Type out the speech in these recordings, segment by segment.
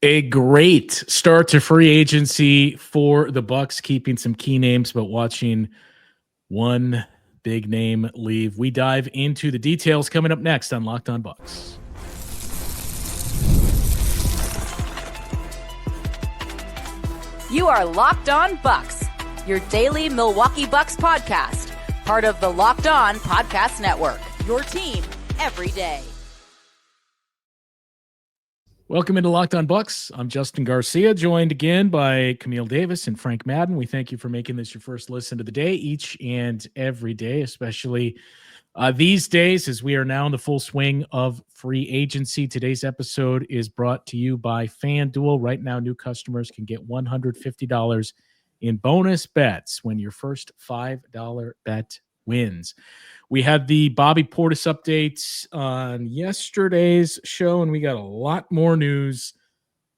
A great start to free agency for the Bucks, keeping some key names, but watching one big name leave. We dive into the details coming up next on Locked On Bucks. You are Locked On Bucks, your daily Milwaukee Bucks podcast, part of the Locked On Podcast Network, your team every day. Welcome into Locked On Bucks. I'm Justin Garcia, joined again by Camille Davis and Frank Madden. We thank you for making this your first listen of the day, each and every day, especially these days as we are now in the full swing of free agency. Today's episode is brought to you by FanDuel. Right now, new customers can get $150 in bonus bets when your first $5 bet wins. We had the Bobby Portis updates on yesterday's show, and we got a lot more news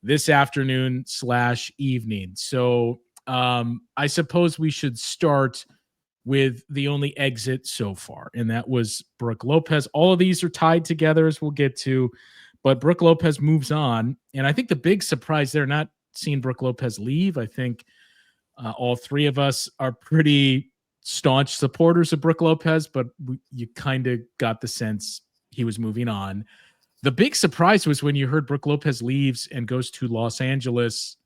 this afternoon/evening. So I suppose we should start with the only exit so far, and that was Brook Lopez. All of these are tied together, as we'll get to, but Brook Lopez moves on. And I think the big surprise there, not seeing Brook Lopez leave, I think all three of us are pretty staunch supporters of Brook Lopez, but you kind of got the sense he was moving on. The big surprise was when you heard Brook Lopez leaves and goes to Los Angeles,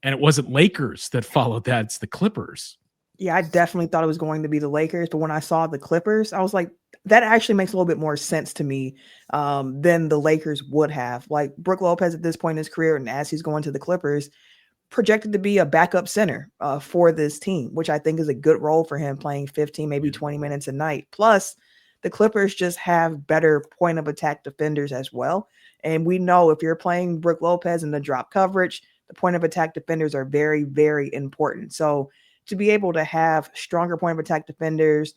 and it wasn't Lakers that followed that, it's the Clippers. Yeah, I definitely thought it was going to be the Lakers, but when I saw the Clippers, I was like, that actually makes a little bit more sense to me than the Lakers would have. Like, Brook Lopez at this point in his career, and as he's going to the Clippers, projected to be a backup center for this team, which I think is a good role for him, playing 15, maybe 20 minutes a night. Plus, the Clippers just have better point of attack defenders as well. And we know if you're playing Brook Lopez in the drop coverage, the point of attack defenders are very, very important. So to be able to have stronger point of attack defenders,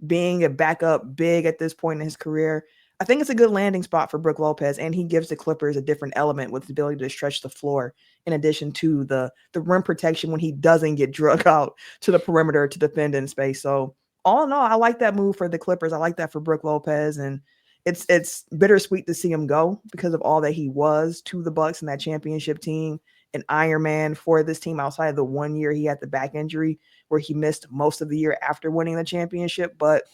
being a backup big at this point in his career, I think it's a good landing spot for Brook Lopez, and he gives the Clippers a different element with the ability to stretch the floor in addition to the rim protection when he doesn't get drug out to the perimeter to defend in space. So all in all, I like that move for the Clippers. I like that for Brook Lopez, and it's bittersweet to see him go because of all that he was to the Bucks and that championship team, an Iron Man for this team outside of the 1 year he had the back injury where he missed most of the year after winning the championship. But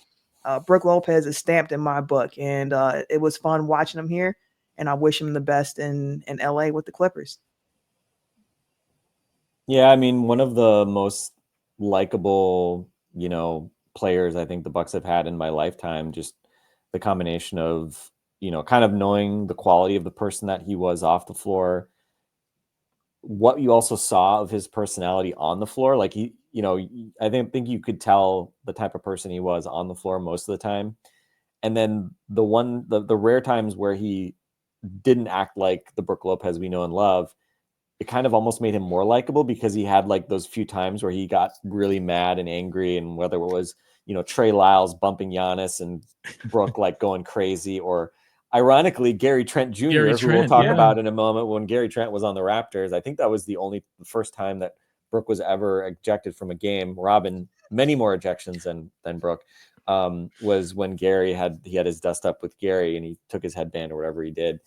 Brook Lopez is stamped in my book, and it was fun watching him here, and I wish him the best in LA with the Clippers. Yeah, I mean, one of the most likable, players I think the Bucks have had in my lifetime, just the combination of, kind of knowing the quality of the person that he was off the floor, what you also saw of his personality on the floor. Like I think you could tell the type of person he was on the floor most of the time. And then the rare times where he didn't act like the Brook Lopez we know and love, it kind of almost made him more likable because he had like those few times where he got really mad and angry, and whether it was, Trey Lyles bumping Giannis and Brook like going crazy, or ironically, Trent Jr., who we'll talk about in a moment, when Gary Trent was on the Raptors. I think that was the first time that Brook was ever ejected from a game. Robin, many more ejections than Brook, was when Gary had his dust up with Gary and he took his headband or whatever he did.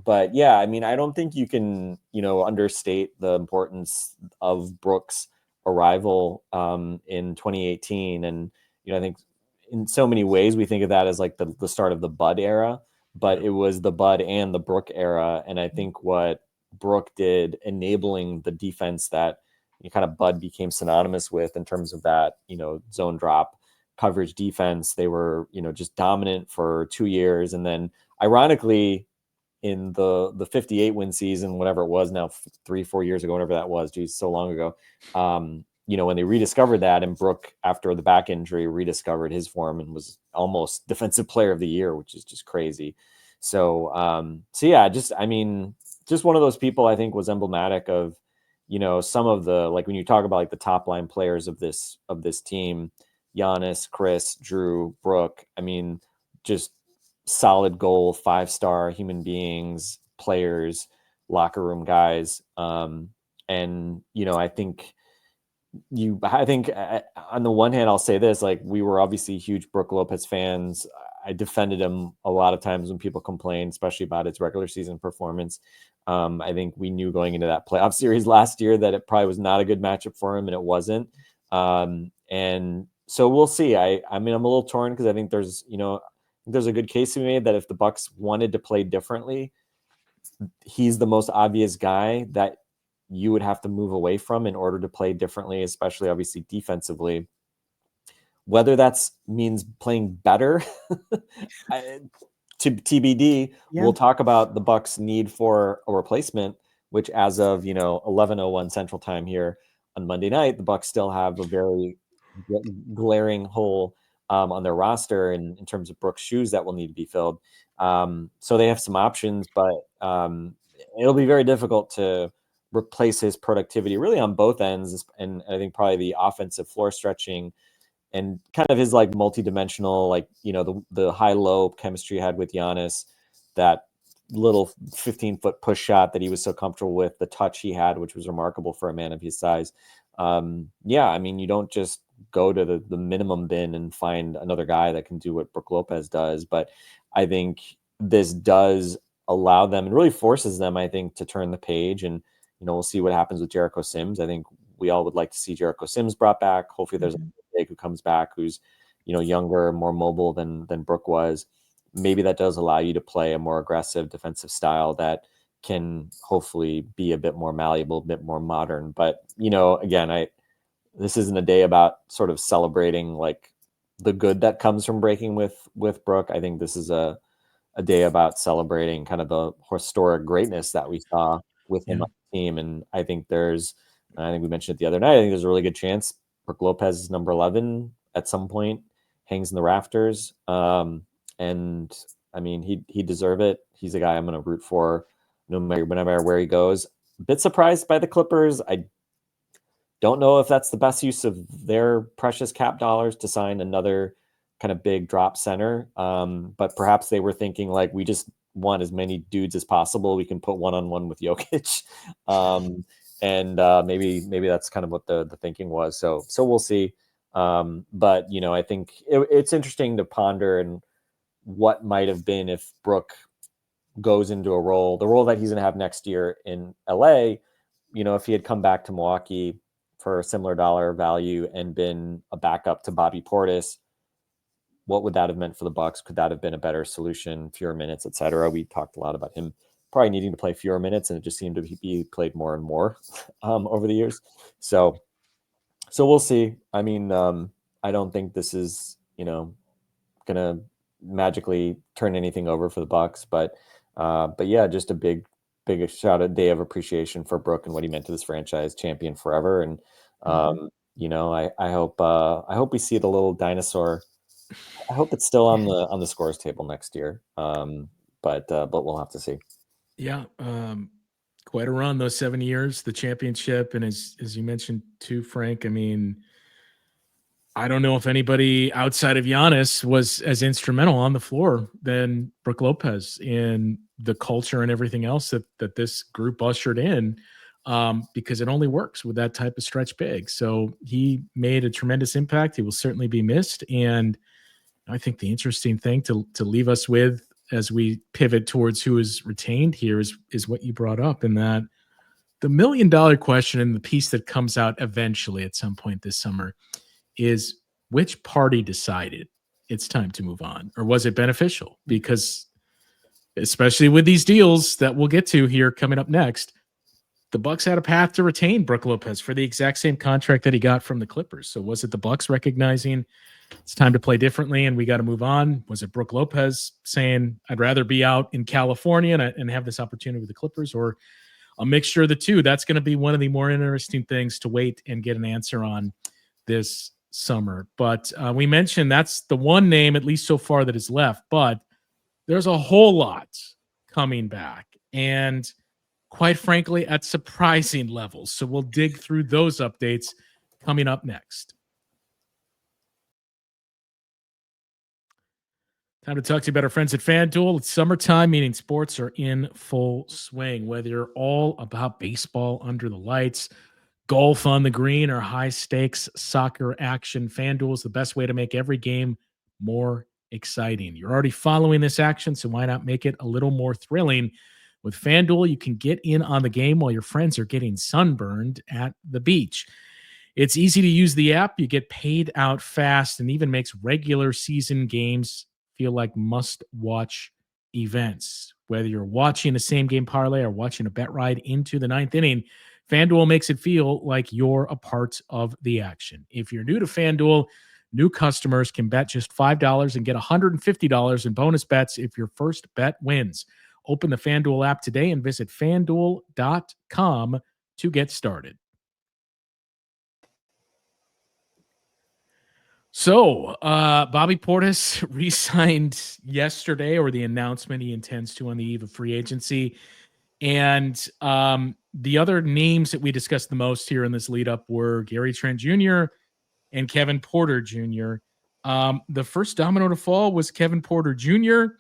But yeah, I mean, I don't think you can, understate the importance of Brook's arrival in 2018. And, I think in so many ways we think of that as like the start of the Bud era, but it was the Bud and the Brook era. And I think what Brook did, enabling the defense that kind of Bud became synonymous with in terms of that, zone drop coverage defense. They were, just dominant for 2 years. And then ironically, in the 58 win season, whatever it was now, 3-4 years ago, whatever that was, geez, so long ago, when they rediscovered that, and Brook, after the back injury, rediscovered his form and was almost defensive player of the year, which is just crazy. So yeah, just one of those people I think was emblematic of, some of the, like when you talk about like the top line players of this team, Giannis, Chris, Drew, Brook, I mean, just solid goal, 5-star human beings, players, locker room guys. And, I think on the one hand, I'll say this, like we were obviously huge Brook Lopez fans. I defended him a lot of times when people complain, especially about his regular season performance. I think we knew going into that playoff series last year that it probably was not a good matchup for him, and it wasn't. And so we'll see. I mean, I'm a little torn because I think there's a good case to be made that if the Bucks wanted to play differently, he's the most obvious guy that you would have to move away from in order to play differently, especially obviously defensively. Whether that means playing better to TBD, we'll talk about the Bucks' need for a replacement, which as of 11:01 Central Time here on Monday night, the Bucks still have a very glaring hole on their roster in terms of Brook's shoes that will need to be filled. So they have some options, but it'll be very difficult to replace his productivity really on both ends, and I think probably the offensive floor stretching and kind of his like multi-dimensional, like, the high-low chemistry he had with Giannis, that little 15-foot push shot that he was so comfortable with, the touch he had, which was remarkable for a man of his size. I mean, you don't just go to the minimum bin and find another guy that can do what Brook Lopez does. But I think this does allow them and really forces them, I think, to turn the page. And, we'll see what happens with Jericho Sims. I think we all would like to see Jericho Sims brought back. Hopefully there's a big who comes back who's, younger, more mobile than Brook was. Maybe that does allow you to play a more aggressive defensive style that can hopefully be a bit more malleable, a bit more modern. But, again, this isn't a day about sort of celebrating like the good that comes from breaking with Brook. I think this is a day about celebrating kind of the historic greatness that we saw with him on the team. And I think we mentioned it the other night, I think there's a really good chance Brook Lopez is number 11 at some point, hangs in the rafters. And I mean, he deserve it. He's a guy I'm going to root for no matter where he goes. A bit surprised by the Clippers. I don't know if that's the best use of their precious cap dollars to sign another kind of big drop center. But perhaps they were thinking like, we just want as many dudes as possible. We can put one-on-one with Jokic. And maybe that's kind of what the thinking was. So we'll see. But, I think it's interesting to ponder and what might have been if Brook goes into the role that he's going to have next year in LA, if he had come back to Milwaukee for a similar dollar value and been a backup to Bobby Portis, what would that have meant for the Bucks? Could that have been a better solution? Fewer minutes, etc. We talked a lot about him probably needing to play fewer minutes, and it just seemed to be played more and more over the years. So we'll see. I mean, I don't think this is, gonna magically turn anything over for the Bucks, but yeah, just a big shout out, day of appreciation for Brook and what he meant to this franchise, champion forever. And I hope we see the little dinosaur. I hope it's still on the scores table next year. But we'll have to see. Yeah. Quite a run, those 7 years, the championship. And as you mentioned too, Frank, I mean, I don't know if anybody outside of Giannis was as instrumental on the floor than Brook Lopez in the culture and everything else that this group ushered in, because it only works with that type of stretch big. So he made a tremendous impact. He will certainly be missed. And I think the interesting thing to leave us with as we pivot towards who is retained here is what you brought up, in that the $1 million question and the piece that comes out eventually at some point this summer is, which party decided it's time to move on, or was it beneficial? Because especially with these deals that we'll get to here coming up next, the Bucks had a path to retain Brook Lopez for the exact same contract that he got from the Clippers. So was it the Bucks recognizing it's time to play differently and we got to move on? Was it Brook Lopez saying, I'd rather be out in California and have this opportunity with the Clippers, or a mixture of the two? That's going to be one of the more interesting things to wait and get an answer on this summer. But we mentioned that's the one name, at least so far, that is left. But there's a whole lot coming back, and quite frankly, at surprising levels. So we'll dig through those updates coming up next. Time to talk to you about our friends at FanDuel. It's summertime, meaning sports are in full swing. Whether you're all about baseball under the lights, golf on the green, or high-stakes soccer action, FanDuel is the best way to make every game more exciting. You're already following this action, so why not make it a little more thrilling? With FanDuel, you can get in on the game while your friends are getting sunburned at the beach. It's easy to use the app. You get paid out fast and even makes regular season games feel like must-watch events. Whether you're watching a same-game parlay or watching a bet ride into the ninth inning, FanDuel makes it feel like you're a part of the action. If you're new to FanDuel, new customers can bet just $5 and get $150 in bonus bets if your first bet wins. Open the FanDuel app today and visit FanDuel.com to get started. So, Bobby Portis re-signed yesterday, or the announcement he intends to on the eve of free agency. And the other names that we discussed the most here in this lead-up were Gary Trent Jr. and Kevin Porter Jr. The first domino to fall was Kevin Porter Jr.,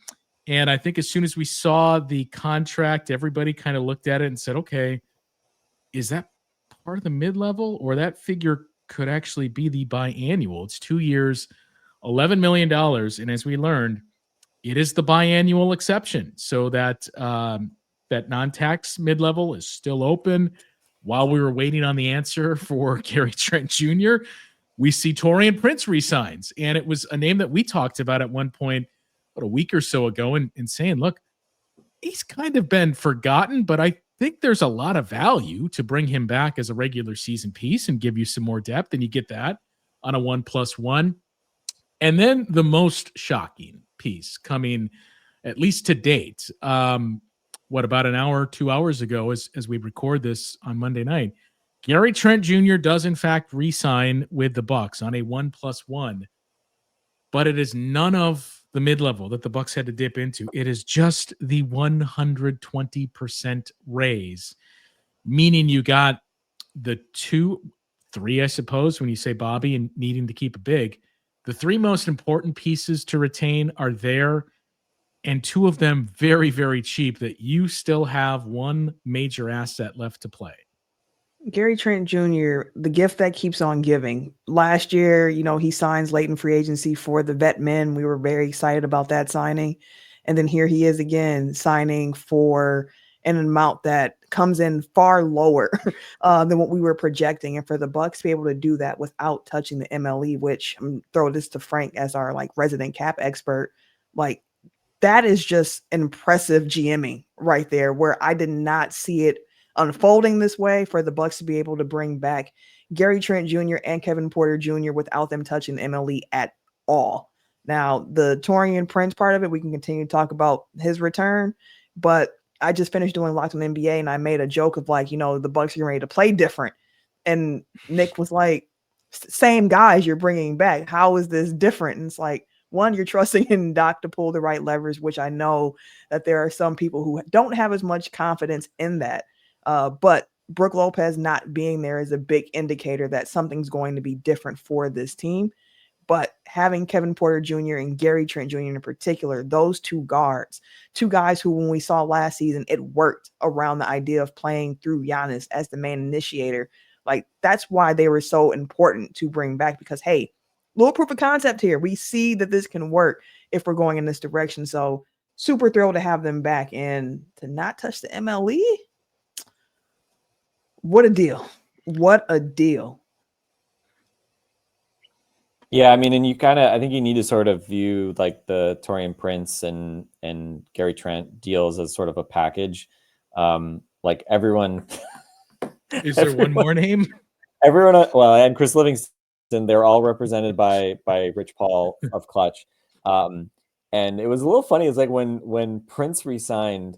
and I think as soon as we saw the contract, everybody kind of looked at it and said, okay, is that part of the mid-level, or that figure could actually be the biannual? It's 2 years, $11 million. And as we learned, it is the biannual exception. So that that non-tax mid-level is still open. While we were waiting on the answer for Gary Trent Jr., we see Taurean Prince resigns. And it was a name that we talked about at one point, a week or so ago, and saying, look, he's kind of been forgotten, but I think there's a lot of value to bring him back as a regular season piece and give you some more depth, and you get that on a 1+1. And then the most shocking piece coming, at least to date, about an hour, 2 hours ago, as we record this on Monday night, Gary Trent Jr. does in fact re-sign with the Bucks on a 1+1, but it is none of the mid-level that the Bucks had to dip into. It is just the 120% raise, meaning you got the 3, I suppose, when you say Bobby and needing to keep it big. The 3 most important pieces to retain are there, and 2 of them very, very cheap, that you still have one major asset left to play. Gary Trent Jr., the gift that keeps on giving. Last year, he signs late in free agency for the vet men. We were very excited about that signing. And then here he is again signing for an amount that comes in far lower than what we were projecting. And for the Bucks to be able to do that without touching the MLE, which I'm throw this to Frank as our resident cap expert, that is just impressive GMing right there, where I did not see it unfolding this way, for the Bucks to be able to bring back Gary Trent Jr. and Kevin Porter Jr. without them touching the MLE at all. Now, the Taurean Prince part of it, we can continue to talk about his return, but I just finished doing Locked on NBA, and I made a joke of the Bucks are ready to play different. And Nick was like, same guys you're bringing back. How is this different? And it's like, one, you're trusting in Doc to pull the right levers, which I know that there are some people who don't have as much confidence in that. But Brook Lopez not being there is a big indicator that something's going to be different for this team. But having Kevin Porter Jr. and Gary Trent Jr. in particular, those 2 guards, 2 guys who, when we saw last season, it worked around the idea of playing through Giannis as the main initiator. That's why they were so important to bring back, because, hey, little proof of concept here. We see that this can work if we're going in this direction. So super thrilled to have them back, and to not touch the MLE. What a deal. What a deal. Yeah, I mean, and I think you need to sort of view the Taurean Prince and Gary Trent deals as sort of a package. Everyone. Is there one more name? Everyone, and Chris Livingston, they're all represented by Rich Paul of Clutch. And it was a little funny. It's when Prince re-signed,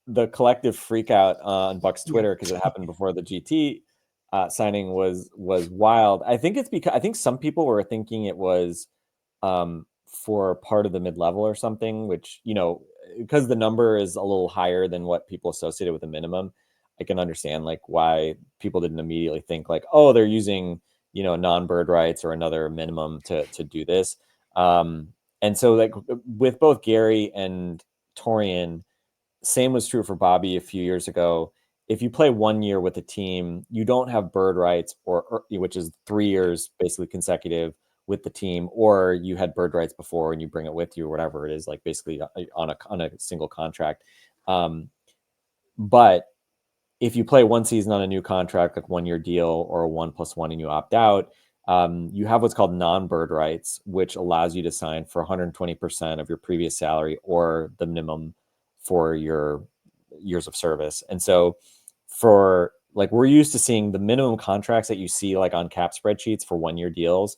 the collective freak out on Bucks Twitter, because it happened before the GT signing, was wild. I think it's because I think some people were thinking it was for part of the mid-level or something, which, because the number is a little higher than what people associated with the minimum. I can understand why people didn't immediately think oh, they're using, non-bird rights or another minimum to do this. And so with both Gary and Taurean, same was true for Bobby a few years ago. If you play 1 year with a team, you don't have bird rights, or which is 3 years basically consecutive, with the team, or you had bird rights before and you bring it with you, or whatever it is, like basically on a single contract. But if you play one season on a new contract, like 1 year deal or a 1+1 and you opt out, you have what's called non-bird rights, which allows you to sign for 120% of your previous salary or the minimum for your years of service. And so for like, we're used to seeing the minimum contracts that you see like on cap spreadsheets for 1 year deals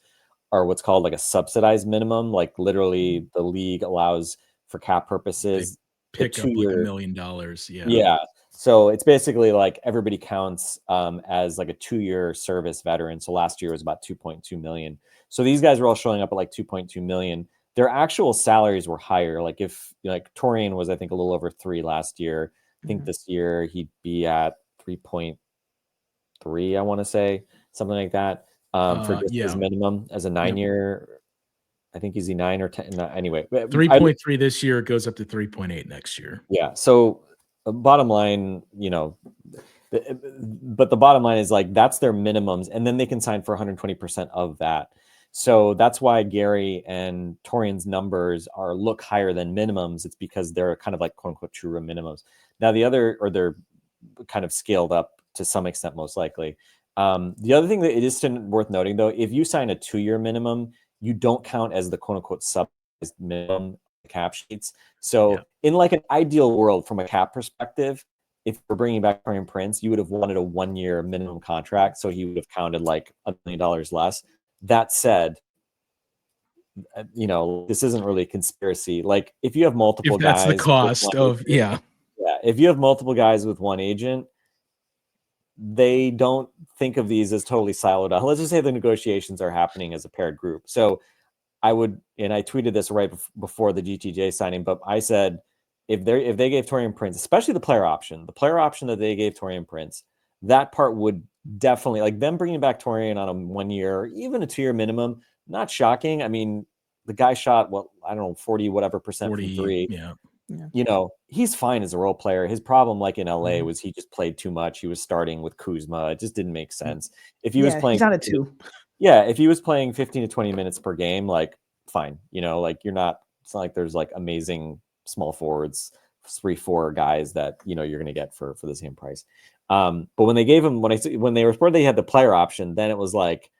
are what's called like a subsidized minimum. Like literally the league allows for cap purposes, pick up like $1 million. Yeah. So it's basically like everybody counts as like a 2-year service veteran. So last year was about 2.2 million. So these guys are all showing up at like 2.2 million. Their actual salaries were higher. Like if like Torian was, I think, a little over 3 last year. I think this year he'd be at 3.3, I want to say, something like that. For just his minimum as a 9-year. I think he's a 9 or 10. Anyway, 3.3 this year, goes up to 3.8 next year. Yeah. So bottom line, but the bottom line is like that's their minimums, and then they can sign for 120% of that. So that's why Gary and Torian's numbers look higher than minimums. It's because they're kind of like quote unquote true minimums. Now they're kind of scaled up to some extent, most likely. The other thing that it is worth noting though, if you sign a 2-year minimum, you don't count as the quote unquote sub minimum cap sheets. So in like an ideal world from a cap perspective, if we're bringing back Torian Prince, you would have wanted a 1-year minimum contract. So he would have counted like $1 million less. That said, this isn't really a conspiracy. Like if you have multiple guys, that's the cost of, if you have multiple guys with one agent, they don't think of these as totally siloed out. Let's just say the negotiations are happening as a paired group. So I would, and I tweeted this right before the GTJ signing, but I said, if they gave Torian Prince, especially the player option that they gave Torian Prince, that part would definitely, like them bringing back Torian on a 1 year, or even a 2-year minimum, not shocking. I mean, the guy shot, 40 whatever percent from 3. Yeah. He's fine as a role player. His problem, like in LA, was he just played too much. He was starting with Kuzma. It just didn't make sense. If he was playing, he's not a 2. Yeah, if he was playing 15 to 20 minutes per game, like fine. Like you're not. It's not like there's like amazing small forwards, 3-4 guys that you're going to get for the same price. But when they gave him, when they reported they had the player option, then it was like,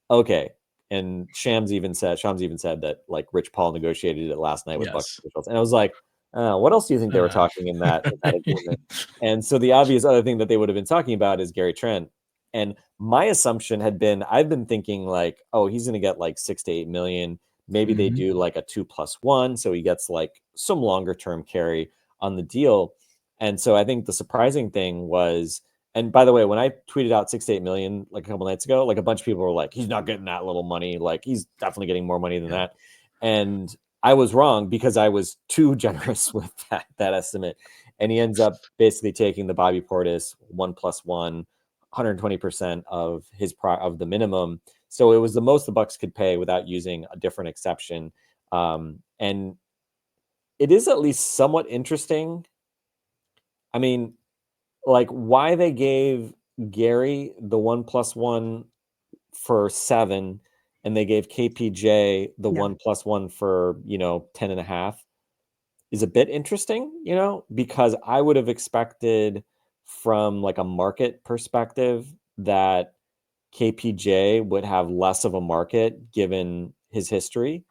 okay. And Shams even said that like Rich Paul negotiated it last night with Bucks officials, and I was like, what else do you think they were talking in that agreement? And so the obvious other thing that they would have been talking about is Gary Trent. And my assumption had been, I've been thinking like, oh, he's going to get like 6 to 8 million. Maybe they do like a 2+1, so he gets like some longer term carry on the deal. And so I think the surprising thing was, and by the way, when I tweeted out 6 to 8 million like a couple nights ago, like a bunch of people were like, he's not getting that little money. Like he's definitely getting more money than that. And I was wrong because I was too generous with that estimate. And he ends up basically taking the Bobby Portis 1+1, 120% of of the minimum. So it was the most the Bucks could pay without using a different exception. And it is at least somewhat interesting. I mean, like why they gave Gary the 1+1 for 7 and they gave KPJ the 1+1 for 10.5 is a bit interesting, because I would have expected from like a market perspective that KPJ would have less of a market given his history.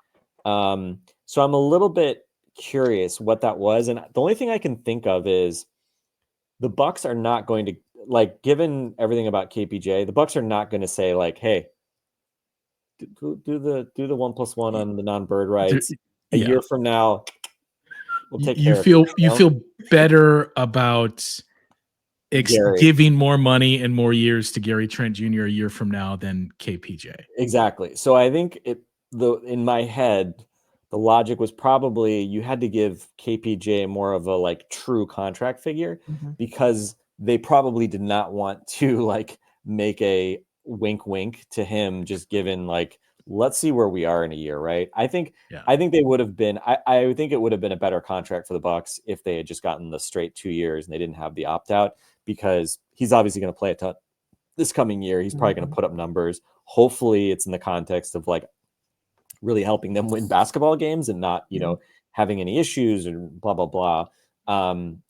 So I'm a little bit curious what that was. And the only thing I can think of is the Bucks are not going to, like, given everything about KPJ, the Bucks are not going to say like, hey, do the 1+1 on the non-bird rights. A year from now, we'll take care of it. You feel better about giving more money and more years to Gary Trent Jr. a year from now than KPJ. Exactly. So I think in my head, the logic was probably you had to give KPJ more of a like true contract figure because they probably did not want to like make a wink to him, just given like, let's see where we are in a year. Right. I think they would have been, I think it would have been a better contract for the Bucks if they had just gotten the straight 2 years and they didn't have the opt out, because he's obviously going to play a ton this coming year. He's probably going to put up numbers. Hopefully it's in the context of like really helping them win basketball games and not, having any issues and blah, blah, blah.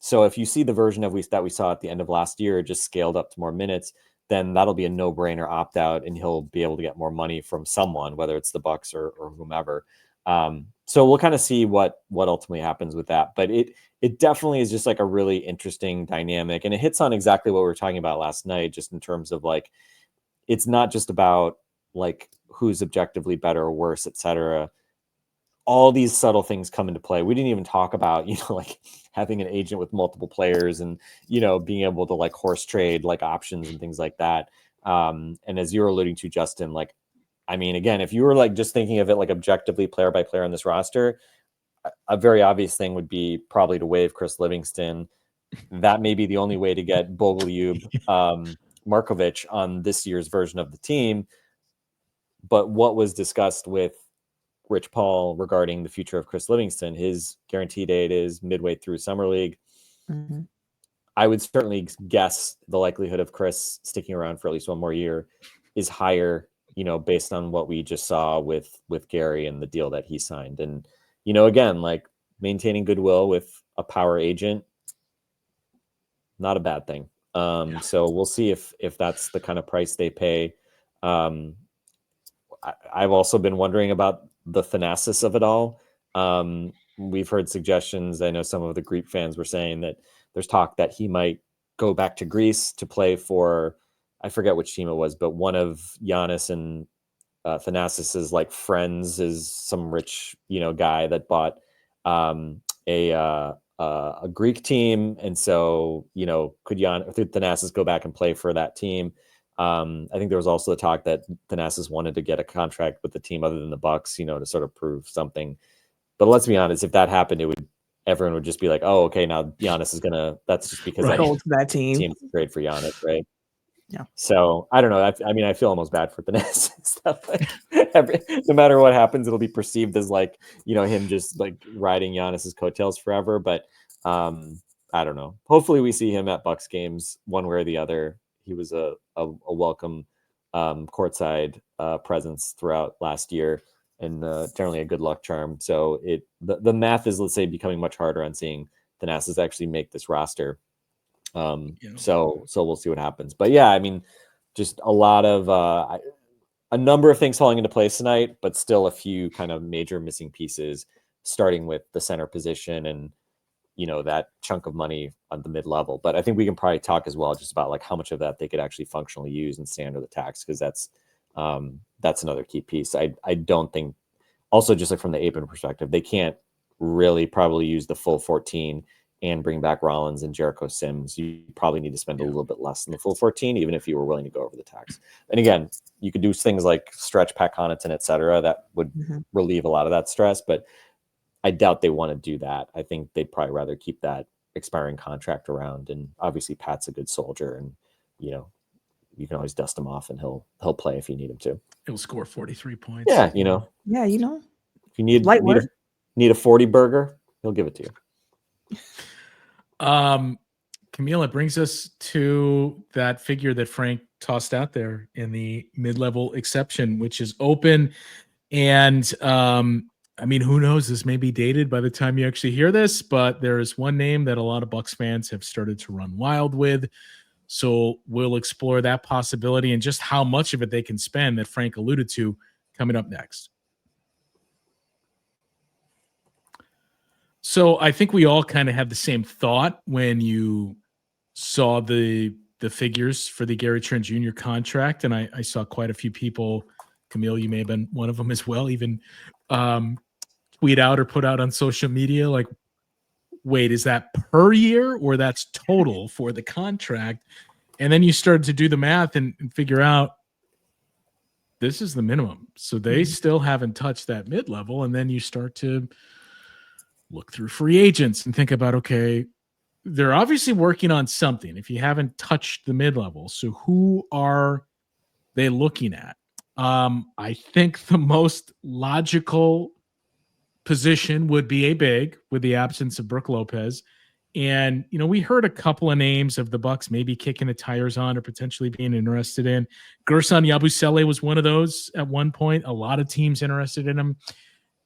So if you see the version that we saw at the end of last year, just scaled up to more minutes, then that'll be a no-brainer opt-out, and he'll be able to get more money from someone, whether it's the Bucks or whomever. So we'll kind of see what ultimately happens with that. But it definitely is just like a really interesting dynamic, and it hits on exactly what we were talking about last night, just in terms of like, it's not just about like who's objectively better or worse, etc. All these subtle things come into play. We didn't even talk about, like having an agent with multiple players and, being able to like horse trade like options and things like that. And as you were alluding to, Justin, like, I mean, again, if you were like just thinking of it like objectively player by player on this roster, a very obvious thing would be probably to waive Chris Livingston. That may be the only way to get Bogolyub, Markovic on this year's version of the team. But what was discussed with Rich Paul regarding the future of Chris Livingston, his guarantee date is midway through Summer League. Mm-hmm. I would certainly guess the likelihood of Chris sticking around for at least one more year is higher, based on what we just saw with Gary and the deal that he signed. And, again, like maintaining goodwill with a power agent, not a bad thing. So we'll see if that's the kind of price they pay. I've also been wondering about the thanasis of it all. We've heard suggestions. I know some of the Greek fans were saying that there's talk that he might go back to Greece to play for, I forget which team it was, but one of Giannis and Thanasis's like friends is some rich, guy that bought a Greek team. And so, could Thanasis go back and play for that team? I think there was also the talk that Thanasis wanted to get a contract with the team other than the Bucks, to sort of prove something. But let's be honest, if that happened, everyone would just be like, oh, okay, now Giannis is that's just because that team is great for Giannis, right? Yeah. So I don't know. I mean, I feel almost bad for Thanasis and stuff. Like no matter what happens, it'll be perceived as like, him just like riding Giannis's coattails forever. But I don't know. Hopefully we see him at Bucks games one way or the other. He was a welcome courtside presence throughout last year, and generally a good luck charm. So the math is, let's say, becoming much harder on seeing Thanasis actually make this roster. So we'll see what happens. But yeah, I mean, just a lot of a number of things falling into place tonight, but still a few kind of major missing pieces, starting with the center position and that chunk of money on the mid-level. But I think we can probably talk as well just about like how much of that they could actually functionally use and stay under the tax, because that's another key piece. I don't think, also just like from the Ayton perspective, they can't really probably use the full 14 and bring back Rollins and Jericho Sims. You probably need to spend a little bit less than the full 14, even if you were willing to go over the tax. And again, you could do things like stretch Pat Connaughton, et cetera. That would relieve a lot of that stress, but I doubt they want to do that. I think they'd probably rather keep that expiring contract around. And obviously Pat's a good soldier, and you can always dust him off and he'll play if you need him to. He'll score 43 points. Yeah, if you need a 40 burger, he'll give it to you. Camille, it brings us to that figure that Frank tossed out there in the mid-level exception, which is open. And I mean, who knows? This may be dated by the time you actually hear this, but there is one name that a lot of Bucks fans have started to run wild with. So we'll explore that possibility and just how much of it they can spend that Frank alluded to coming up next. So I think we all kind of have the same thought when you saw the figures for the Gary Trent Jr. contract. And I saw quite a few people, Camille, you may have been one of them as well, even tweet out or put out on social media like, wait, is that per year or that's total for the contract? And then you started to do the math and figure out this is the minimum. So they still haven't touched that mid-level. And then you start to look through free agents and think about, okay, they're obviously working on something if you haven't touched the mid-level. So who are they looking at? I think the most logical position would be a big with the absence of Brook Lopez. And, we heard a couple of names of the Bucks maybe kicking the tires on or potentially being interested in. Gerson Yabusele was one of those at one point. A lot of teams interested in him.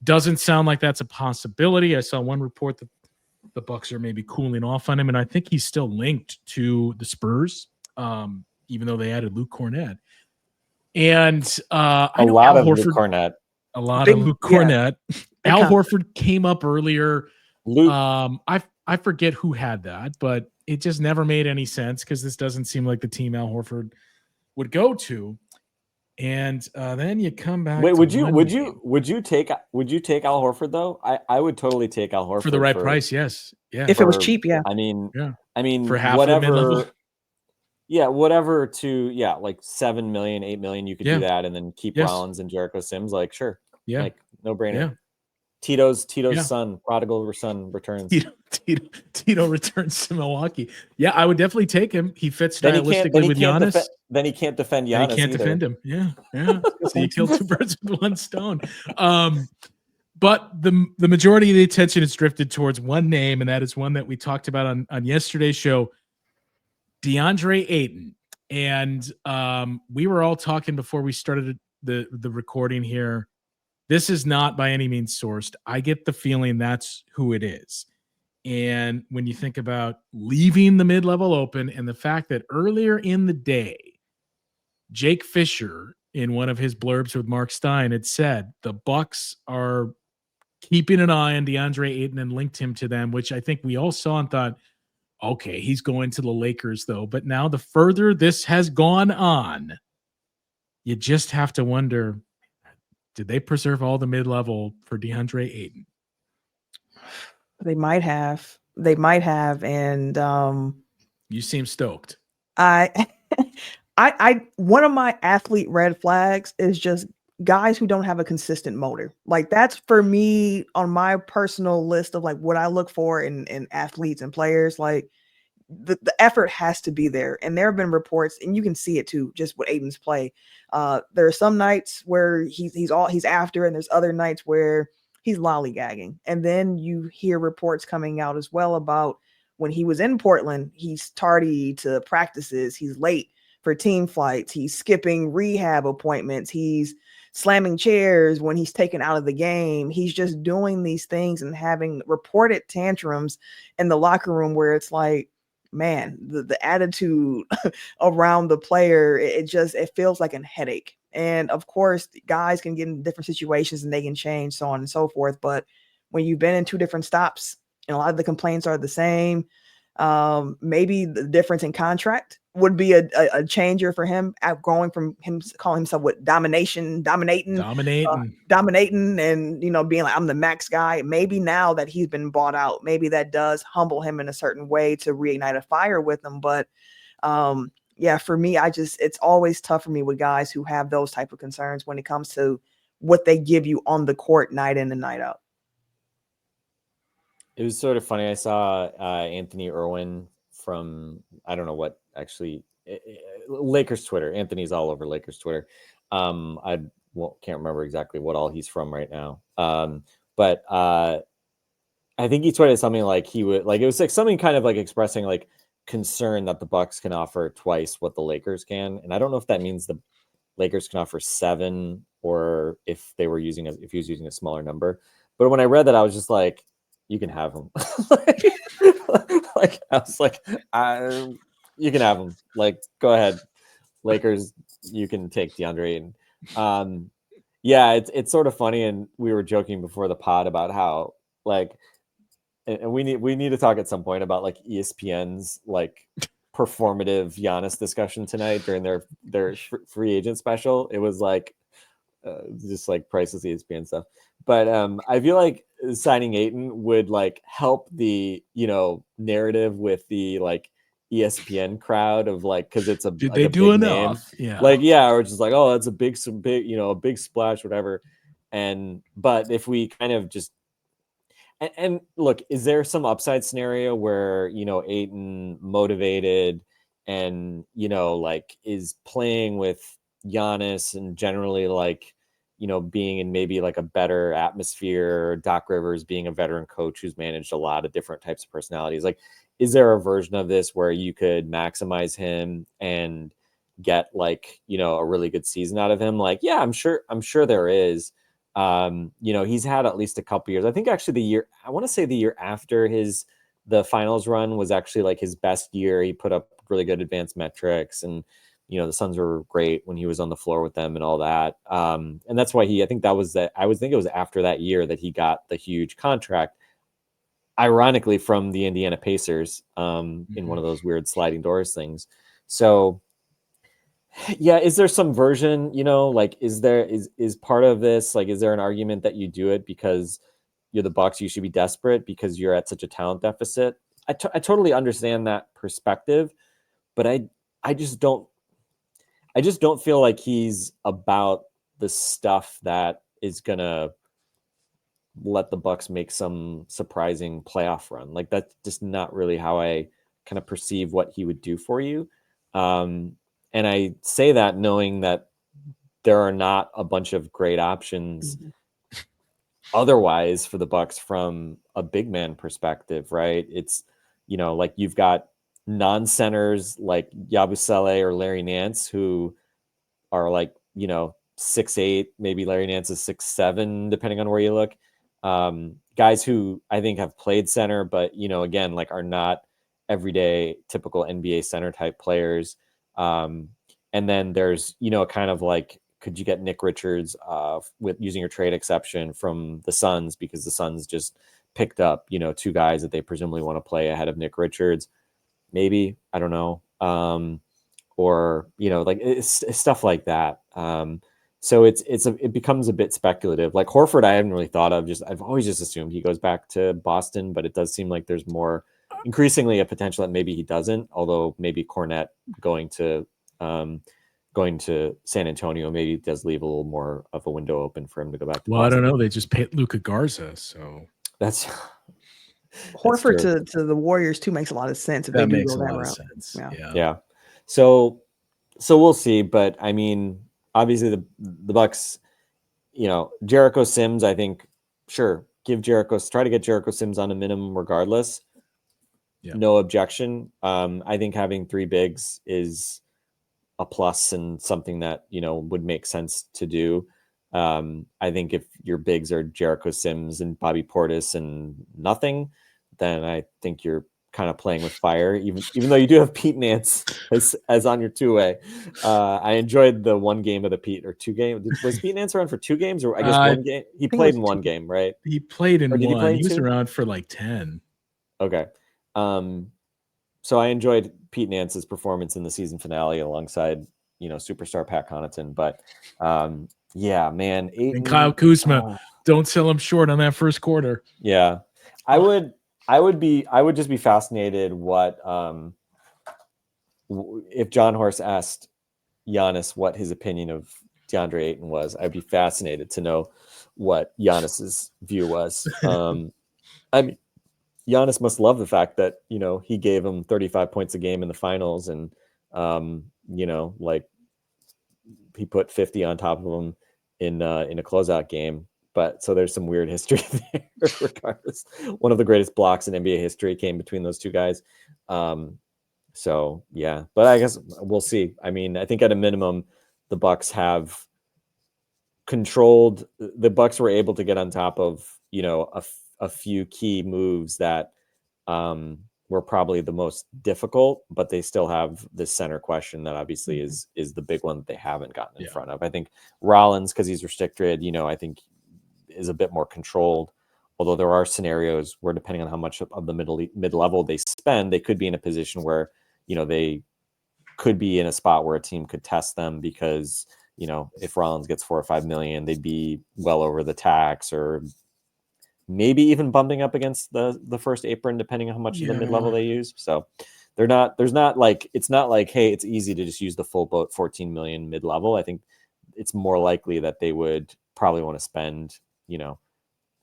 Doesn't sound like that's a possibility. I saw one report that the Bucks are maybe cooling off on him, and I think he's still linked to the Spurs, even though they added Luke Cornett. And a lot of Luke Cornett. A lot of Luke Cornett. Al Horford came up earlier. Luke. I forget who had that, but it just never made any sense because this doesn't seem like the team Al Horford would go to. And then you come back. Wait, would you take Al Horford though? I would totally take Al Horford for the right price. Yes, yeah. If it was cheap, yeah. I mean, for half whatever. Yeah, whatever like 7 million, 8 million, you could do that, and then keep Rollins and Jericho Sims. Like, sure, like no brainer. Yeah. Tito's son, prodigal son returns. Tito returns to Milwaukee. Yeah, I would definitely take him. He fits stylistically with Giannis. Then he can't defend Giannis. He can't defend him. Yeah. So you kill two birds with one stone. But the majority of the attention has drifted towards one name, and that is one that we talked about on yesterday's show, Deandre Ayton. And we were all talking before we started the recording here. This is not by any means sourced. I get the feeling that's who it is. And when you think about leaving the mid-level open and the fact that earlier in the day, Jake Fisher, in one of his blurbs with Mark Stein, had said the Bucks are keeping an eye on DeAndre Ayton and linked him to them, which I think we all saw and thought, okay, he's going to the Lakers, though. But now the further this has gone on, you just have to wonder, did they preserve all the mid-level for DeAndre Ayton? They might have. And you seem stoked. I one of my athlete red flags is just guys who don't have a consistent motor. Like, that's for me on my personal list of like what I look for in athletes and players. Like, the effort has to be there. And there have been reports, and you can see it too, just with Ayton's play. There are some nights where he's after, and there's other nights where he's lollygagging. And then you hear reports coming out as well about when he was in Portland, he's tardy to practices, he's late for team flights, he's skipping rehab appointments, he's slamming chairs when he's taken out of the game. He's just doing these things and having reported tantrums in the locker room where it's like, man, the attitude around the player, it feels like a headache. And of course, guys can get in different situations and they can change, so on and so forth. But when you've been in two different stops and a lot of the complaints are the same, maybe the difference in contract would be a changer for him, outgoing from him calling himself dominating, and being like, I'm the max guy. Maybe now that he's been bought out, maybe that does humble him in a certain way to reignite a fire with him. But yeah, for me, it's always tough for me with guys who have those type of concerns when it comes to what they give you on the court night in and night out. It was sort of funny. I saw Anthony Irwin from, I don't know what, actually, Lakers Twitter. Anthony's all over Lakers Twitter. I can't remember exactly what all he's from right now. But I think he tweeted something like it was like something kind of like expressing like concern that the Bucks can offer twice what the Lakers can. And I don't know if that means the Lakers can offer 7 or if he was using a smaller number. But when I read that, I was just like, you can have him. I was like, you can have him. Like, go ahead, Lakers. You can take DeAndre. And yeah, it's sort of funny. And we were joking before the pod about how like, and we need to talk at some point about like ESPN's like performative Giannis discussion tonight during their free agent special. It was like just like priceless ESPN stuff. But I feel like signing Ayton would like help the narrative with the like ESPN crowd of like, because it's did they do enough? Name. Yeah, or just like, oh, that's a big a big splash, whatever. But if we kind of just and look, is there some upside scenario where Ayton motivated and like is playing with Giannis and generally like being in maybe like a better atmosphere, Doc Rivers being a veteran coach who's managed a lot of different types of personalities. Like, is there a version of this where you could maximize him and get like, a really good season out of him? Like, yeah, I'm sure there is. He's had at least a couple years. I think actually I want to say the year after the finals run was actually like his best year. He put up really good advanced metrics, and the Suns were great when he was on the floor with them and all that. And that's why I think it was after that year that he got the huge contract, ironically from the Indiana Pacers, in one of those weird sliding doors things. So yeah, is there some version, like, is part of this, like, is there an argument that you do it because you're the Bucks, you should be desperate because you're at such a talent deficit? I totally understand that perspective, but I just don't feel like he's about the stuff that is gonna let the Bucks make some surprising playoff run. Like, that's just not really how I kind of perceive what he would do for you. And I say that knowing that there are not a bunch of great options otherwise for the Bucks from a big man perspective, right? It's, like, you've got non-centers like Yabusele or Larry Nance who are like, 6'8", maybe Larry Nance is 6'7", depending on where you look. Guys who I think have played center, but, again, like, are not everyday typical NBA center type players. And then there's, kind of like, could you get Nick Richards with using your trade exception from the Suns, because the Suns just picked up, two guys that they presumably want to play ahead of Nick Richards. Maybe, I don't know. Or, like, it's stuff like that. So it becomes a bit speculative. Like Horford, I haven't really thought of. I've always just assumed he goes back to Boston, but it does seem like there's increasingly a potential that maybe he doesn't. Although maybe Cornette going to San Antonio maybe does leave a little more of a window open for him to go back to Boston. I don't know. They just paid Luka Garza, so that's Horford to the Warriors too makes a lot of sense. If that they makes do a go lot that of route. sense. Yeah. Yeah. So we'll see. But I mean, obviously the Bucks, Jericho Sims, I think, sure, try to get Jericho Sims on a minimum regardless. Yeah. No objection. I think having three bigs is a plus and something that, would make sense to do. I think if your bigs are Jericho Sims and Bobby Portis and nothing, then I think you're kind of playing with fire, even though you do have Pete Nance as on your two-way. I enjoyed the one game of the Pete, or two game. Was Pete Nance around for 2 games, or I guess one game? He played in one game, right? He played in one. He was 2? around for like 10. Okay. So I enjoyed Pete Nance's performance in the season finale alongside, superstar Pat Connaughton. But yeah, man. Ayton, and Kyle Kuzma, don't sell him short on that first quarter. Yeah. I would just be fascinated what if John Horst asked Giannis what his opinion of DeAndre Ayton was. I'd be fascinated to know what Giannis's view was. I mean, Giannis must love the fact that, he gave him 35 points a game in the finals, and like, he put 50 on top of him in a closeout game. But so there's some weird history there. Regardless, one of the greatest blocks in NBA history came between those two guys. So yeah, but I guess we'll see. I mean, I think at a minimum, the Bucks have controlled. The Bucks were able to get on top of, a few key moves that were probably the most difficult, but they still have this center question that obviously is the big one that they haven't gotten in front of. I think Rollins, because he's restricted, I think is a bit more controlled, although there are scenarios where, depending on how much of the mid-level they spend, they could be in a position where, they could be in a spot where a team could test them, because, if Rollins gets $4 or $5 million, they'd be well over the tax, or maybe even bumping up against the first apron, depending on how much of the mid-level they use. So there's not like, it's not like, hey, it's easy to just use the full boat 14 million mid-level. I think it's more likely that they would probably want to spend,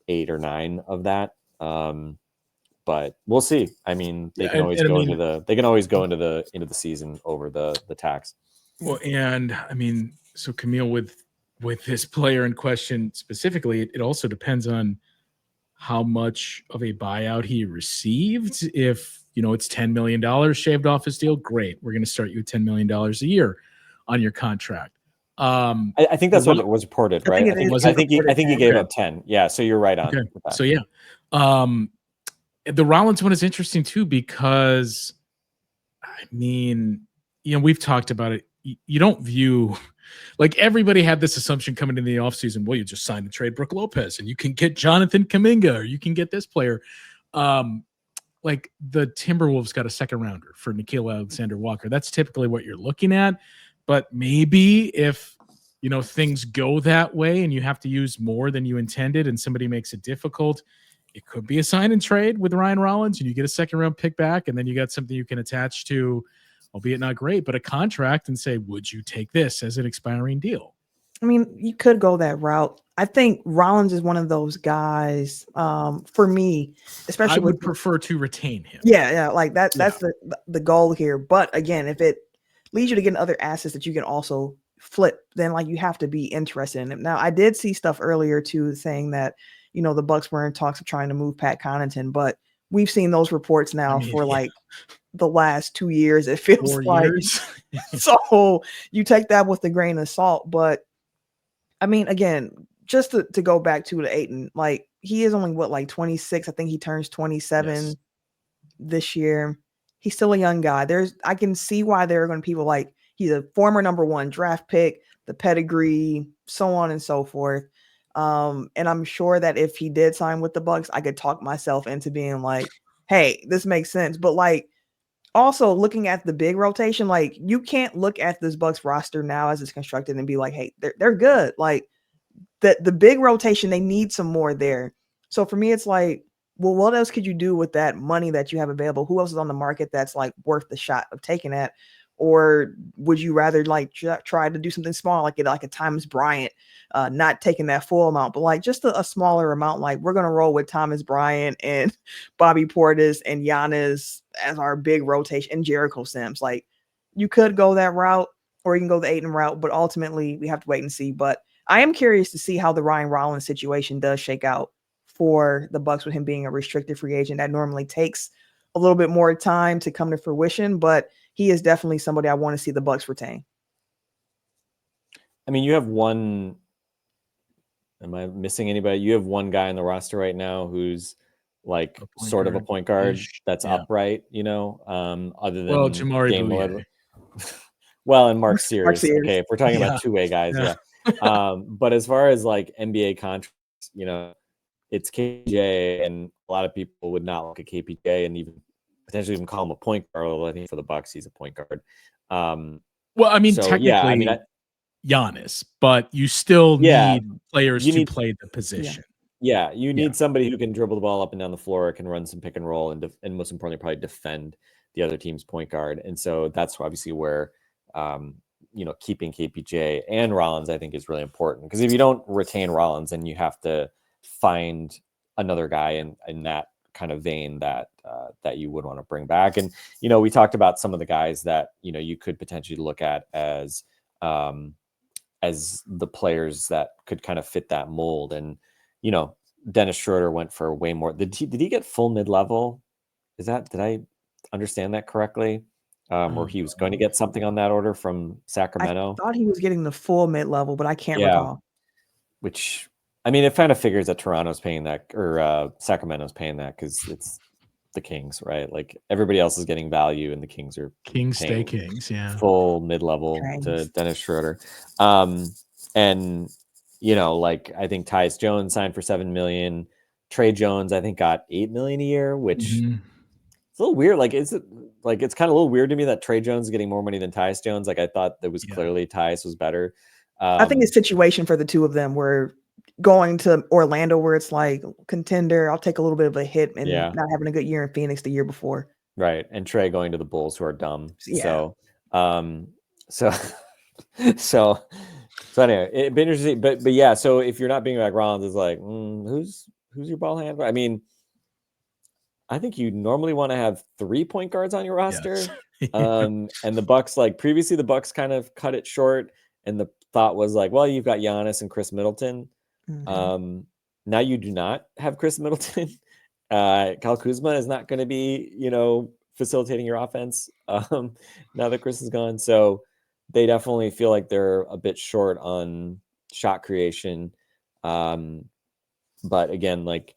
8 or 9 of that. But we'll see. I mean, they can always go into the season over the tax. Well, and I mean, so Camille, with with this player in question specifically, it also depends on how much of a buyout he received. If, it's $10 million shaved off his deal, great. We're going to start you at $10 million a year on your contract. I think that's what it was reported, right? I think he gave up 10. Yeah, so you're right on. Okay. With that. So yeah, the Rollins one is interesting too because, I mean, we've talked about it. You don't view, like, everybody had this assumption coming into the offseason, well, you just sign and trade Brook Lopez and you can get Jonathan Kuminga or you can get this player. Like the Timberwolves got a second rounder for Nickeil Alexander-Walker. That's typically what you're looking at. But maybe if, things go that way and you have to use more than you intended and somebody makes it difficult, it could be a sign and trade with Ryan Rollins and you get a second round pick back and then you got something you can attach to, albeit not great, but a contract and say, would you take this as an expiring deal? I mean, you could go that route. I think Rollins is one of those guys, for me, especially. I would prefer to retain him. Yeah, like that. That's the goal here. But again, if it leads you to get other assets that you can also flip, then like you have to be interested in it. Now, I did see stuff earlier too saying that the Bucks were in talks of trying to move Pat Connaughton, but we've seen those reports now for like the last 2 years. It feels 4 like years. So you take that with a grain of salt. But I mean, again, just to go back to the Ayton, like he is only like 26. I think he turns 27 this year. He's still a young guy. I can see why there are going to be people like he's a former number 1 draft pick, the pedigree, so on and so forth. And I'm sure that if he did sign with the Bucks, I could talk myself into being like, hey, this makes sense. But like, also looking at the big rotation, like you can't look at this Bucks roster now as it's constructed and be like, hey, they're good. Like the big rotation, they need some more there. So for me, it's like, well, what else could you do with that money that you have available? Who else is on the market that's like worth the shot of taking that? Or would you rather like try to do something small, like a Thomas Bryant, not taking that full amount, but like just a smaller amount? Like we're going to roll with Thomas Bryant and Bobby Portis and Giannis as our big rotation and Jericho Sims. Like you could go that route or you can go the Ayton route, but ultimately we have to wait and see. But I am curious to see how the Ryan Rollins situation does shake out for the Bucks with him being a restricted free agent. That normally takes a little bit more time to come to fruition, but he is definitely somebody I want to see the Bucks retain. I mean, you have one. Am I missing anybody? You have one guy on the roster right now who's like sort of a point guard that's upright, other than Jamari Lillard. Well, and Mark Sears. Sears. Okay, if we're talking about two-way guys, but as far as like NBA contracts, it's KPJ, and a lot of people would not look at KPJ and even potentially even call him a point guard. Although I think for the Bucks, he's a point guard. Well, I mean, technically, Giannis, but you still need players to play the position. Yeah, you need somebody who can dribble the ball up and down the floor, can run some pick and roll, and most importantly, probably defend the other team's point guard. And so that's obviously where keeping KPJ and Rollins, I think, is really important, because if you don't retain Rollins, then you have to find another guy in that kind of vein that you would want to bring back. And we talked about some of the guys that you could potentially look at as the players that could kind of fit that mold. And Dennis Schroeder went for way more. Did he get full mid-level? Did I understand that correctly? Or he was going to get something on that order from Sacramento? I thought he was getting the full mid-level, but I can't recall. Which, I mean, it kind of figures that Toronto's paying that, or Sacramento's paying that, because it's the Kings, right? Like everybody else is getting value, and the Kings are stay Kings, full mid-level to Dennis Schroeder. And like I think Tyus Jones signed for $7 million. Trey Jones, I think, got $8 million a year, which it's a little weird. Like, it's kind of a little weird to me that Trey Jones is getting more money than Tyus Jones. Like, I thought that was clearly Tyus was better. I think it's situation for the two of them where going to Orlando, where it's like contender, I'll take a little bit of a hit, and not having a good year in Phoenix the year before. Right. And Trey going to the Bulls, who are dumb. Yeah. So anyway, it'd be interesting. But yeah, so if you're not being back, Rollins is like, who's your ball handler? I mean, I think you normally want to have 3 point guards on your roster. Yes. And the Bucks, like previously, the Bucks kind of cut it short, and thought was like, well, you've got Giannis and Chris Middleton. Mhm. Now you do not have Chris Middleton. Kyle Kuzma is not going to be, facilitating your offense now that Chris is gone. So they definitely feel like they're a bit short on shot creation. But again, like